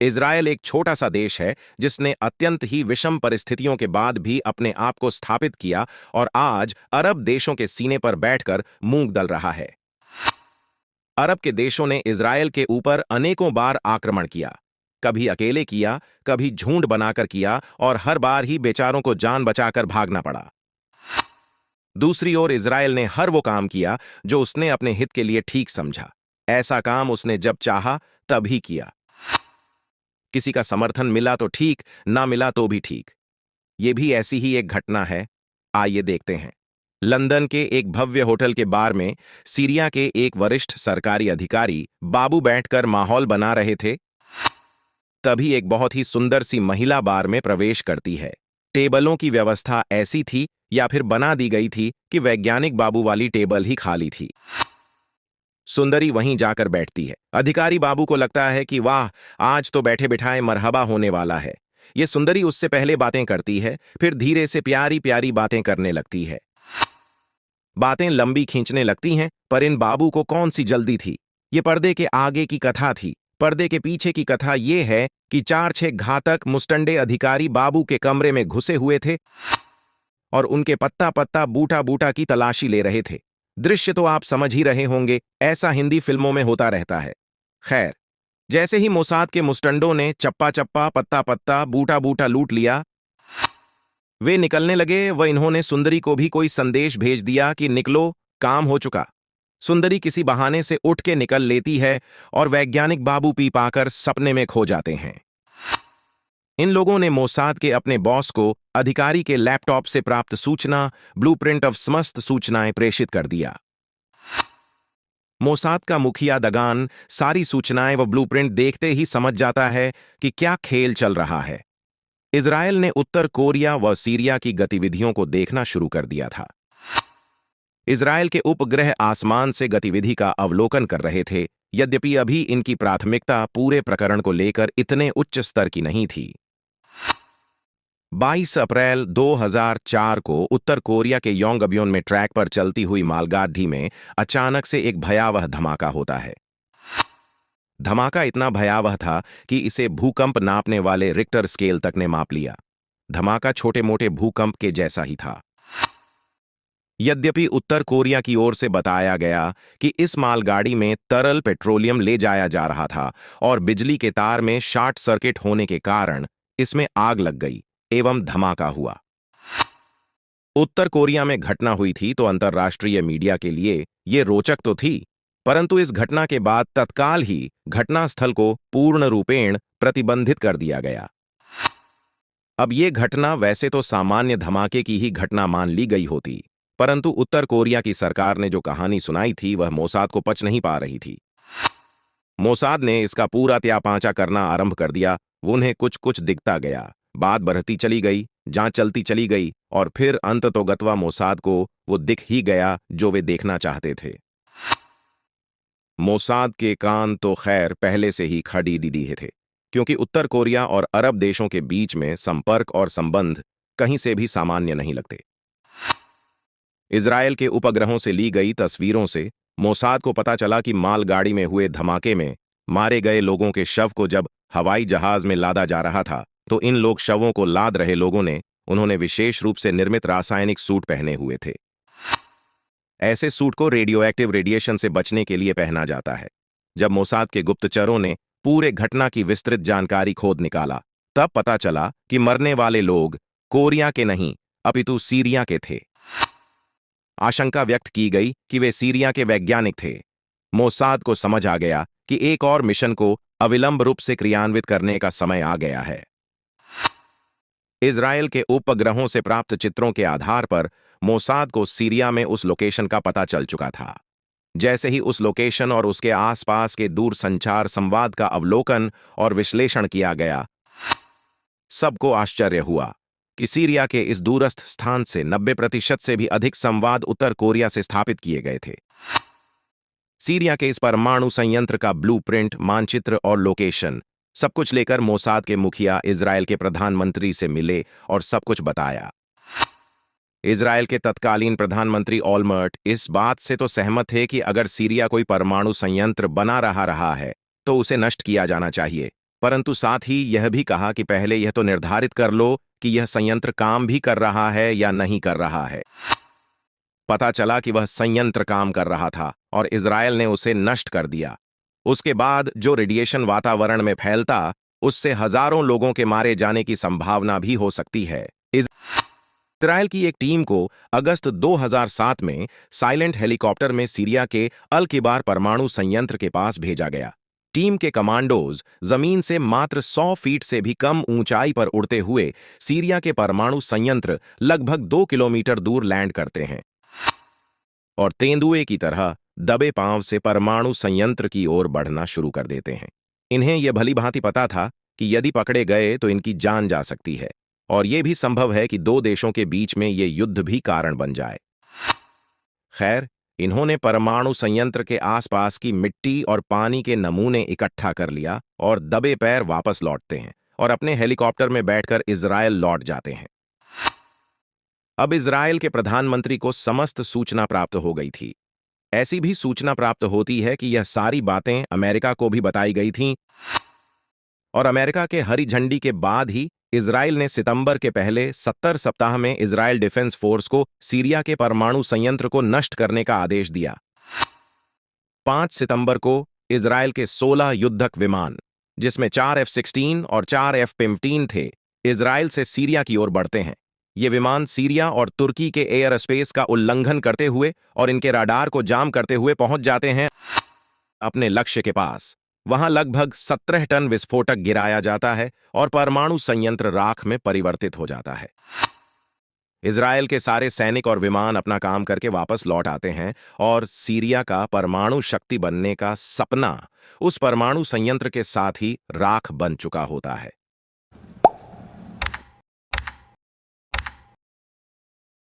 Israel एक छोटा सा देश है जिसने अत्यंत ही विषम परिस्थितियों के बाद भी अपने आप को स्थापित किया और आज अरब देशों के सीने पर बैठकर मूंग दल रहा है। अरब के देशों ने इज़राइल के ऊपर अनेकों बार आक्रमण किया, कभी अकेले किया, कभी झुंड बनाकर किया और हर बार ही बेचारों को जान बचाकर भागना पड़ा। दूसरी ओर इज़राइल ने हर वो काम किया जो उसने अपने हित के लिए ठीक समझा। ऐसा काम उसने जब चाहा तब ही किया। किसी का समर्थन मिला तो ठीक, ना मिला तो भी ठीक। ये भी ऐसी ही एक घटना है, आइए देखते हैं। लंदन के एक भव्य होटल के बार में सीरिया के एक वरिष्ठ सरकारी अधिकारी बाबू बैठकर माहौल बना रहे थे। तभी एक बहुत ही सुंदर सी महिला बार में प्रवेश करती है। टेबलों की व्यवस्था ऐसी थी या फिर बना दी गई थी कि वैज्ञानिक बाबू वाली टेबल ही खाली थी। सुंदरी वहीं जाकर बैठती है। अधिकारी बाबू को लगता है कि वाह, आज तो बैठे बिठाए मरहबा होने वाला है। ये सुंदरी उससे पहले बातें करती है, फिर धीरे से प्यारी प्यारी बातें करने लगती है। बातें लंबी खींचने लगती हैं, पर इन बाबू को कौन सी जल्दी थी। ये पर्दे के आगे की कथा थी। पर्दे के पीछे की कथा ये है कि 4-6 घातक मुस्टंडे अधिकारी बाबू के कमरे में घुसे हुए थे और उनके पत्ता पत्ता बूटा बूटा की तलाशी ले रहे थे। दृश्य तो आप समझ ही रहे होंगे, ऐसा हिंदी फिल्मों में होता रहता है। खैर, जैसे ही मोसाद के मुस्टंडों ने चप्पा चप्पा, पत्ता पत्ता, बूटा बूटा लूट लिया, वे निकलने लगे। वह इन्होंने सुंदरी को भी कोई संदेश भेज दिया कि निकलो, काम हो चुका। सुंदरी किसी बहाने से उठ के निकल लेती है और वैज्ञानिक बाबू पी पाकर सपने में खो जाते हैं। इन लोगों ने मोसाद के अपने बॉस को अधिकारी के लैपटॉप से प्राप्त सूचना, ब्लूप्रिंट ऑफ समस्त सूचनाएं प्रेषित कर दिया। मोसाद का मुखिया दगान सारी सूचनाएं व ब्लूप्रिंट देखते ही समझ जाता है कि क्या खेल चल रहा है। इज़राइल ने उत्तर कोरिया व सीरिया की गतिविधियों को देखना शुरू कर दिया था। इज़राइल के उपग्रह आसमान से गतिविधि का अवलोकन कर रहे थे, यद्यपि अभी इनकी प्राथमिकता पूरे प्रकरण को लेकर इतने उच्च स्तर की नहीं थी। 22 अप्रैल 2004 को उत्तर कोरिया के योंगब्योन में ट्रैक पर चलती हुई मालगाड़ी में अचानक से एक भयावह धमाका होता है। धमाका इतना भयावह था कि इसे भूकंप नापने वाले रिक्टर स्केल तक ने माप लिया। धमाका छोटे मोटे भूकंप के जैसा ही था। यद्यपि उत्तर कोरिया की ओर से बताया गया कि इस मालगाड़ी में तरल पेट्रोलियम ले जाया जा रहा था और बिजली के तार में शॉर्ट सर्किट होने के कारण इसमें आग लग गई एवं धमाका हुआ। उत्तर कोरिया में घटना हुई थी तो अंतर्राष्ट्रीय मीडिया के लिए ये रोचक तो थी, परंतु इस घटना के बाद तत्काल ही घटनास्थल को पूर्ण रूपेण प्रतिबंधित कर दिया गया। अब ये घटना वैसे तो सामान्य धमाके की ही घटना मान ली गई होती, परंतु उत्तर कोरिया की सरकार ने जो कहानी सुनाई थी वह मोसाद को पच नहीं पा रही थी। मोसाद ने इसका पूरा त्यापांचा करना आरंभ कर दिया। उन्हें कुछ कुछ दिखता गया, बात बढ़ती चली गई, जांच चलती चली गई और फिर अंततोगत्वा मोसाद को वो दिख ही गया जो वे देखना चाहते थे। मोसाद के कान तो खैर पहले से ही खड़ी डीडीहे थे, क्योंकि उत्तर कोरिया और अरब देशों के बीच में संपर्क और संबंध कहीं से भी सामान्य नहीं लगते। इज़राइल के उपग्रहों से ली गई तस्वीरों से मोसाद को पता चला कि मालगाड़ी में हुए धमाके में मारे गए लोगों के शव को जब हवाई जहाज में लादा जा रहा था तो इन लोग शवों को लाद रहे लोगों ने उन्होंने विशेष रूप से निर्मित रासायनिक सूट पहने हुए थे। ऐसे सूट को रेडियो एक्टिव रेडिएशन से बचने के लिए पहना जाता है। जब मोसाद के गुप्तचरों ने पूरे घटना की विस्तृत जानकारी खोद निकाला, तब पता चला कि मरने वाले लोग कोरिया के नहीं अपितु सीरिया के थे। आशंका व्यक्त की गई कि वे सीरिया के वैज्ञानिक थे। मोसाद को समझ आ गया कि एक और मिशन को अविलंब रूप से क्रियान्वित करने का समय आ गया है। इज़राइल के उपग्रहों से प्राप्त चित्रों के आधार पर मोसाद को सीरिया में उस लोकेशन का पता चल चुका था। जैसे ही उस लोकेशन और उसके आसपास के दूर संचार संवाद का अवलोकन और विश्लेषण किया गया, सबको आश्चर्य हुआ कि सीरिया के इस दूरस्थ स्थान से 90% से भी अधिक संवाद उत्तर कोरिया से स्थापित किए गए थे। सीरिया के इस परमाणु संयंत्र का ब्लूप्रिंट, मानचित्र और लोकेशन सब कुछ लेकर मोसाद के मुखिया इज़राइल के प्रधानमंत्री से मिले और सब कुछ बताया। इज़राइल के तत्कालीन प्रधानमंत्री ओलमर्ट इस बात से तो सहमत थे कि अगर सीरिया कोई परमाणु संयंत्र बना रहा है तो उसे नष्ट किया जाना चाहिए, परंतु साथ ही यह भी कहा कि पहले यह तो निर्धारित कर लो कि यह संयंत्र काम भी कर रहा है या नहीं कर रहा है। पता चला कि वह संयंत्र काम कर रहा था और इजरायल ने उसे नष्ट कर दिया। उसके बाद जो रेडिएशन वातावरण में फैलता, उससे हजारों लोगों के मारे जाने की संभावना भी हो सकती है। इजरायल की एक टीम को अगस्त 2007 में साइलेंट हेलीकॉप्टर में सीरिया के अल किबार परमाणु संयंत्र के पास भेजा गया। टीम के कमांडोज जमीन से मात्र 100 फीट से भी कम ऊंचाई पर उड़ते हुए सीरिया के परमाणु संयंत्र लगभग 2 किलोमीटर दूर लैंड करते हैं और तेंदुए की तरह दबे पांव से परमाणु संयंत्र की ओर बढ़ना शुरू कर देते हैं। इन्हें यह भली भांति पता था कि यदि पकड़े गए तो इनकी जान जा सकती है और यह भी संभव है कि दो देशों के बीच में यह युद्ध भी कारण बन जाए। खैर, इन्होंने परमाणु संयंत्र के आसपास की मिट्टी और पानी के नमूने इकट्ठा कर लिया और दबे पैर वापस लौटते हैं और अपने हेलीकॉप्टर में बैठकर इजरायल लौट जाते हैं। अब इजरायल के प्रधानमंत्री को समस्त सूचना प्राप्त हो गई थी। ऐसी भी सूचना प्राप्त होती है कि यह सारी बातें अमेरिका को भी बताई गई थीं और अमेरिका के हरी झंडी के बाद ही इजरायल ने सितंबर के पहले 70 सप्ताह में इजरायल डिफेंस फोर्स को सीरिया के परमाणु संयंत्र को नष्ट करने का आदेश दिया। 5 सितंबर को इजरायल के 16 युद्धक विमान, जिसमें 4 F-16 और 4 F-15 थे, इजरायल से सीरिया की ओर बढ़ते हैं। ये विमान सीरिया और तुर्की के एयर स्पेस का उल्लंघन करते हुए और इनके राडार को जाम करते हुए पहुंच जाते हैं अपने लक्ष्य के पास। वहां लगभग 17 टन विस्फोटक गिराया जाता है और परमाणु संयंत्र राख में परिवर्तित हो जाता है। इजरायल के सारे सैनिक और विमान अपना काम करके वापस लौट आते हैं और सीरिया का परमाणु शक्ति बनने का सपना उस परमाणु संयंत्र के साथ ही राख बन चुका होता है।